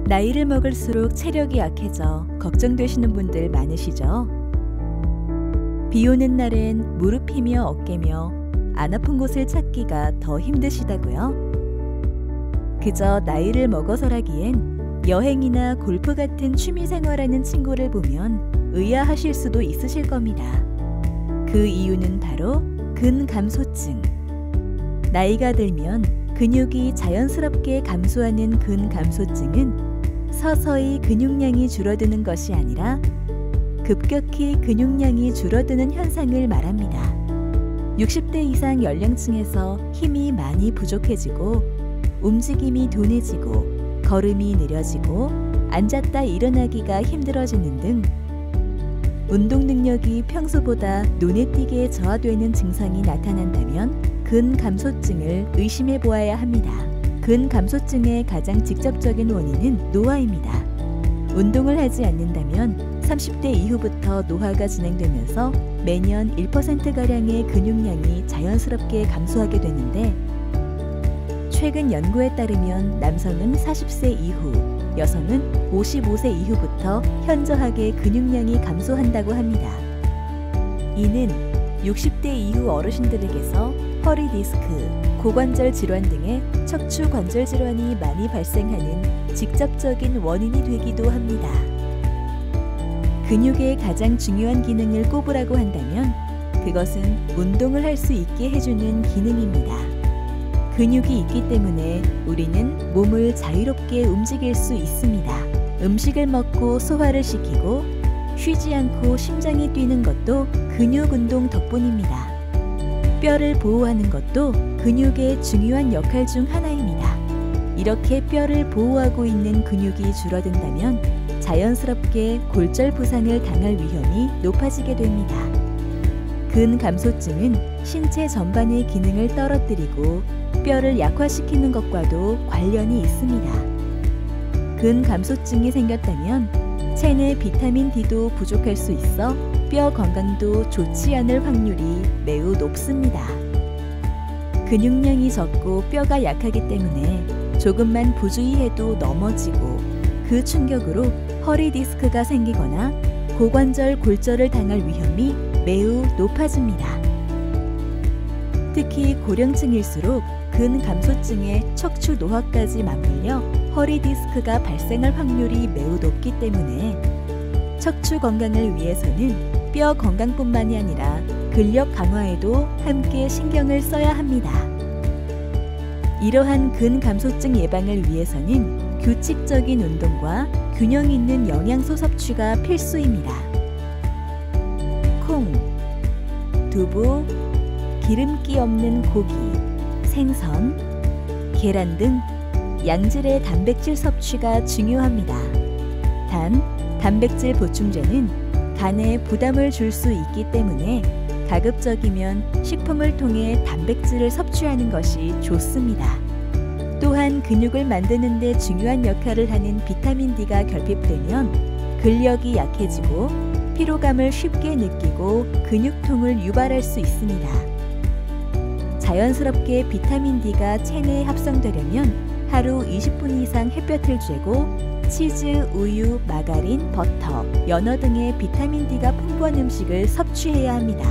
나이를 먹을수록 체력이 약해져 걱정되시는 분들 많으시죠? 비 오는 날엔 무릎이며 어깨며 안 아픈 곳을 찾기가 더 힘드시다고요? 그저 나이를 먹어서라기엔 여행이나 골프 같은 취미생활하는 친구를 보면 의아하실 수도 있으실 겁니다. 그 이유는 바로 근감소증. 나이가 들면 근육이 자연스럽게 감소하는 근감소증은 서서히 근육량이 줄어드는 것이 아니라 급격히 근육량이 줄어드는 현상을 말합니다. 60대 이상 연령층에서 힘이 많이 부족해지고 움직임이 둔해지고 걸음이 느려지고 앉았다 일어나기가 힘들어지는 등 운동 능력이 평소보다 눈에 띄게 저하되는 증상이 나타난다면 근감소증을 의심해 보아야 합니다. 근감소증의 가장 직접적인 원인은 노화입니다. 운동을 하지 않는다면 30대 이후부터 노화가 진행되면서 매년 1%가량의 근육량이 자연스럽게 감소하게 되는데 최근 연구에 따르면 남성은 40세 이후, 여성은 55세 이후부터 현저하게 근육량이 감소한다고 합니다. 이는 60대 이후 어르신들에게서 허리 디스크, 고관절 질환 등의 척추 관절 질환이 많이 발생하는 직접적인 원인이 되기도 합니다. 근육의 가장 중요한 기능을 꼽으라고 한다면 그것은 운동을 할 수 있게 해주는 기능입니다. 근육이 있기 때문에 우리는 몸을 자유롭게 움직일 수 있습니다. 음식을 먹고 소화를 시키고 쉬지 않고 심장이 뛰는 것도 근육 운동 덕분입니다. 뼈를 보호하는 것도 근육의 중요한 역할 중 하나입니다. 이렇게 뼈를 보호하고 있는 근육이 줄어든다면 자연스럽게 골절 부상을 당할 위험이 높아지게 됩니다. 근감소증은 신체 전반의 기능을 떨어뜨리고 뼈를 약화시키는 것과도 관련이 있습니다. 근감소증이 생겼다면 체내 비타민 D도 부족할 수 있어 뼈 건강도 좋지 않을 확률이 매우 높습니다. 근육량이 적고 뼈가 약하기 때문에 조금만 부주의해도 넘어지고 그 충격으로 허리 디스크가 생기거나 고관절 골절을 당할 위험이 매우 높아집니다. 특히 고령층일수록 근감소증에 척추 노화까지 맞물려 허리 디스크가 발생할 확률이 매우 높기 때문에 척추 건강을 위해서는 뼈 건강뿐만이 아니라 근력 강화에도 함께 신경을 써야 합니다. 이러한 근감소증 예방을 위해서는 규칙적인 운동과 균형 있는 영양소 섭취가 필수입니다. 콩, 두부, 기름기 없는 고기, 생선, 계란 등 양질의 단백질 섭취가 중요합니다. 단, 단백질 보충제는 간에 부담을 줄 수 있기 때문에 가급적이면 식품을 통해 단백질을 섭취하는 것이 좋습니다. 또한 근육을 만드는 데 중요한 역할을 하는 비타민 D가 결핍되면 근력이 약해지고 피로감을 쉽게 느끼고 근육통을 유발할 수 있습니다. 자연스럽게 비타민 D가 체내에 합성되려면 하루 20분 이상 햇볕을 쬐고 치즈, 우유, 마가린, 버터, 연어 등의 비타민 D가 풍부한 음식을 섭취해야 합니다.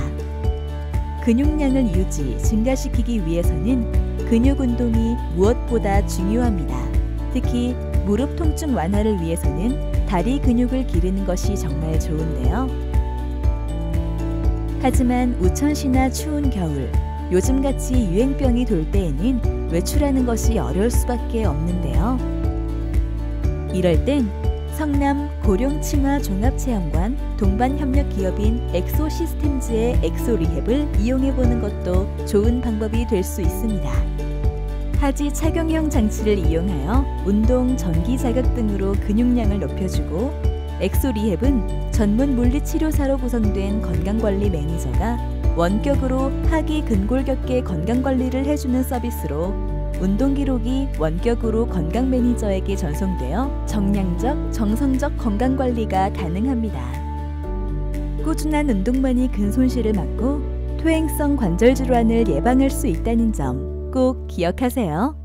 근육량을 유지, 증가시키기 위해서는 근육 운동이 무엇보다 중요합니다. 특히 무릎 통증 완화를 위해서는 다리 근육을 기르는 것이 정말 좋은데요. 하지만 우천시나 추운 겨울, 요즘같이 유행병이 돌 때에는 외출하는 것이 어려울 수밖에 없는데요. 이럴 땐 성남 고령층화 종합체험관 동반협력 기업인 엑소시스템즈의 엑소리헵을 이용해보는 것도 좋은 방법이 될 수 있습니다. 하지 착용형 장치를 이용하여 운동, 전기 자극 등으로 근육량을 높여주고 엑소리헵은 전문 물리치료사로 구성된 건강관리 매니저가 원격으로 하기 근골격계 건강관리를 해주는 서비스로 운동 기록이 원격으로 건강 매니저에게 전송되어 정량적, 정성적 건강관리가 가능합니다. 꾸준한 운동만이 근손실을 막고 퇴행성 관절 질환을 예방할 수 있다는 점 꼭 기억하세요.